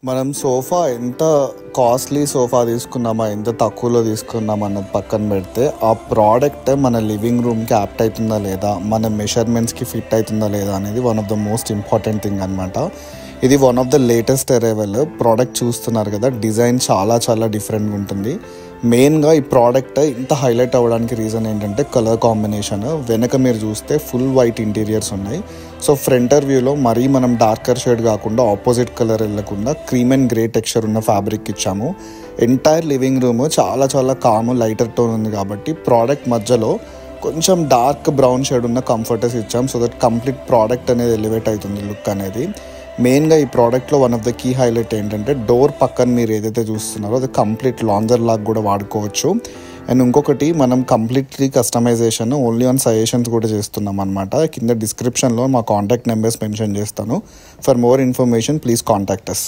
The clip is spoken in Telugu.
మనం సోఫా ఎంత కాస్ట్లీ సోఫా తీసుకున్నామా, ఎంత తక్కువలో తీసుకున్నామా అన్నది పక్కన పెడితే, ఆ ప్రోడక్ట్ మన లివింగ్ రూమ్కి యాప్ట్ అవుతుందా లేదా, మన మెషర్మెంట్స్కి ఫిట్ అవుతుందా లేదా అనేది one of the most important thing అనమాట. ఇది one of the latest arrival product. చూస్తున్నారు కదా, డిజైన్ చాలా డిఫరెంట్గా ఉంటుంది. మెయిన్గా ఈ ప్రోడక్ట్ ఇంత హైలైట్ అవ్వడానికి రీజన్ ఏంటంటే కలర్ కాంబినేషన్. వెనక మీరు చూస్తే ఫుల్ వైట్ ఇంటీరియర్స్ ఉన్నాయి. సో ఫ్రంటర్ వ్యూలో మరీ మనం డార్కర్ షేడ్ కాకుండా ఆపోజిట్ కలర్ వెళ్ళకుండా క్రీమ్ అండ్ గ్రే టెక్స్చర్ ఉన్న ఫ్యాబ్రిక్ ఇచ్చాము. ఎంటైర్ లివింగ్ రూమ్ చాలా కామ్ లైటర్ టోన్ ఉంది కాబట్టి ప్రోడక్ట్ మధ్యలో కొంచెం డార్క్ బ్రౌన్ షేడ్ ఉన్న కంఫర్టర్స్ ఇచ్చాం. సో దట్ కంప్లీట్ ప్రోడక్ట్ అనేది ఎలివేట్ అవుతుంది, లుక్ అనేది. మెయిన్గా ఈ ప్రోడక్ట్లో one of the key highlight ఏంటంటే డోర్ పక్కన మీరు ఏదైతే చూస్తున్నారో అది కంప్లీట్ లాంజర్ లాగా కూడా వాడుకోవచ్చు. అండ్ ఇంకొకటి, మనం completely customisation only on suggestions కూడా చేస్తున్నాం అనమాట. కింద డిస్క్రిప్షన్లో మా కాంటాక్ట్ నెంబర్స్ మెన్షన్ చేస్తాను. For more information please contact us.